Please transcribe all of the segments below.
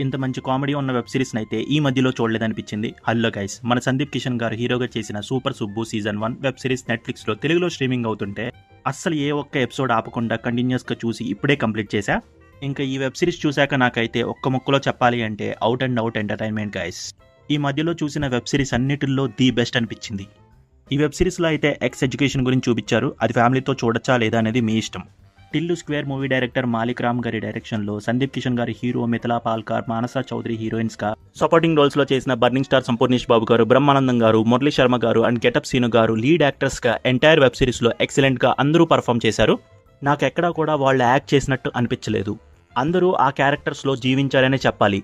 ఇంత మంచి కామెడీ ఉన్న వెబ్ సిరీస్ని అయితే ఈ మధ్యలో చూడలేదనిపించింది. హలో గైస్, మన సందీప్ కిషన్ గారు హీరోగా చేసిన super Subbu season 1 web series నెట్ఫ్లిక్స్లో తెలుగులో స్ట్రీమింగ్ అవుతుంటే అస్సలు ఏ ఒక్క ఎపిసోడ్ ఆపకుండా కంటిన్యూస్గా చూసి ఇప్పుడే కంప్లీట్ చేశా. ఇంకా ఈ వెబ్ సిరీస్ చూశాక నాకైతే ఒక్క ముక్కలో చెప్పాలి అంటే out and out entertainment guys. ఈ మధ్యలో చూసిన వెబ్ సిరీస్ అన్నిటిల్లో ది బెస్ట్ అనిపించింది. ఈ వెబ్ సిరీస్లో అయితే ఎక్స్ ఎడ్యుకేషన్ గురించి చూపించారు. అది ఫ్యామిలీతో చూడొచ్చా లేదా అనేది మీ ఇష్టం. Tillu square movie director Malik Ram గారి డైరెక్షన్లో సందీప్ కిషన్ గారి హీరో, మిథిలా పాల్కర్, మానసా చౌదరి హీరోయిన్స్గా, సపోర్టింగ్ రోల్స్లో చేసిన బర్నింగ్ స్టార్ సంపూర్ణేష్ బాబు గారు, బ్రహ్మానందం గారు, మురళీ శర్మ గారు అండ్ గెటప్ సీను గారు లీడ్ యాక్టర్స్గా ఎంటైర్ వెబ్ సిరీస్లో ఎక్సలెంట్గా అందరూ పర్ఫామ్ చేశారు. నాకు ఎక్కడా కూడా వాళ్ళు యాక్ట్ చేసినట్టు అనిపించలేదు. అందరూ ఆ క్యారెక్టర్స్లో జీవించారనే చెప్పాలి.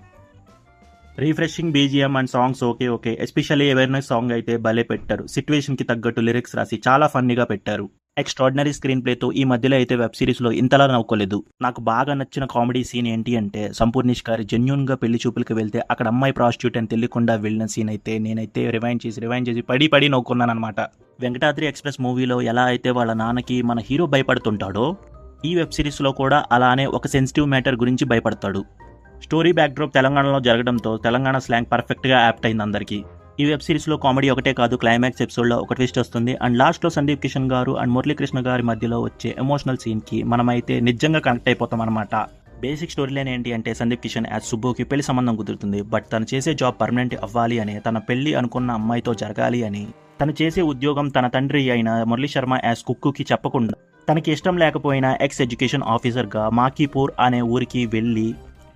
Refreshing BGM and songs okay, especially awareness song అయితే భలే పెట్టారు. సిచ్యువేషన్కి తగ్గట్టు లిరిక్స్ రాసి చాలా ఫన్నీగా పెట్టారు. ఎక్స్ట్రాడినరీ స్క్రీన్ ప్లేతో ఈ మధ్యలో అయితే వెబ్ సిరీస్లో ఇంతలా నవ్వుకోలేదు. నాకు బాగా నచ్చిన కామెడీ సీన్ ఏంటి అంటే సంపూర్ణేష్ గారి జెన్యూన్గా పెళ్లి చూపులకు వెళ్తే అక్కడ అమ్మాయి ప్రాస్టిట్యూట్ అని తెలియకుండా వెళ్ళిన సీన్ అయితే నేనైతే రివైండ్ చేసి పడి నవ్వుకున్నాను అనమాట. వెంకటాద్రి ఎక్స్ప్రెస్ మూవీలో ఎలా అయితే వాళ్ళ నాన్నకి మన హీరో భయపడుతుంటాడో ఈ వెబ్ సిరీస్లో కూడా అలానే ఒక సెన్సిటివ్ మ్యాటర్ గురించి భయపడతాడు. స్టోరీ బ్యాక్డ్రాప్ తెలంగాణలో జరగడంతో తెలంగాణ స్లాంగ్ పర్ఫెక్ట్గా యాప్ట్ అయింది అందరికీ. ఈ వెబ్ సిరీస్లో కామెడీ ఒకటే కాదు, క్లైమాక్స్ ఎపిసోడ్లో ఒక ట్విస్ట్ వస్తుంది అండ్ లాస్ట్లో సందీప్ కిషన్ గారు అండ్ మురళీకృష్ణ గారి మధ్యలో వచ్చే ఎమోషనల్ సీన్కి మనమైతే నిజంగా కనెక్ట్ అయిపోతాం అనమాట. బేసిక్ స్టోరీ లైన్ ఏంటి అంటే సందీప్ కిషన్ యాజ్ సుబ్బుకి పెళ్లి సంబంధం కుదురుతుంది. బట్ తను చేసే జాబ్ పర్మనెంట్ అవ్వాలి అని, తన పెళ్లి అనుకున్న అమ్మాయితో జరగాలి అని, తను చేసే ఉద్యోగం తన తండ్రి అయిన మురళీ శర్మ యాజ్ కుక్కుకి చెప్పకుండా తనకి ఇష్టం లేకపోయినా ఎక్స్ ఎడ్యుకేషన్ ఆఫీసర్గా మాకీపూర్ అనే ఊరికి వెళ్ళి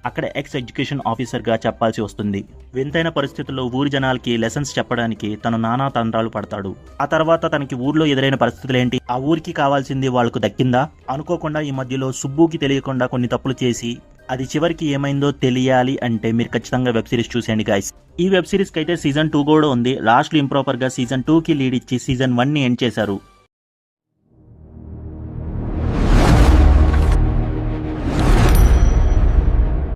అక్కడ ఎక్స్ ఎడ్యుకేషన్ ఆఫీసర్గా చెప్పాల్సి వస్తుంది. వింతైన పరిస్థితుల్లో ఊరి జనాలకి లెసన్స్ చెప్పడానికి తను నానా తండ్రాలు పడతాడు. ఆ తర్వాత తనకి ఊర్లో ఎదురైన పరిస్థితులు ఏంటి, ఆ ఊరికి కావాల్సింది వాళ్లకు దక్కిందా, అనుకోకుండా ఈ మధ్యలో సుబ్బుకి తెలియకుండా కొన్ని తప్పులు చేసి అది చివరికి ఏమైందో తెలియాలి అంటే మీరు ఖచ్చితంగా వెబ్ సిరీస్ చూసేయండి గైస్. ఈ వెబ్ సిరీస్కి అయితే సీజన్ 2 కూడా ఉంది. లాస్ట్లో ఇంప్రాపర్గా సీజన్ 2కి లీడ్ ఇచ్చి సీజన్ 1ని ఎండ్ చేశారు.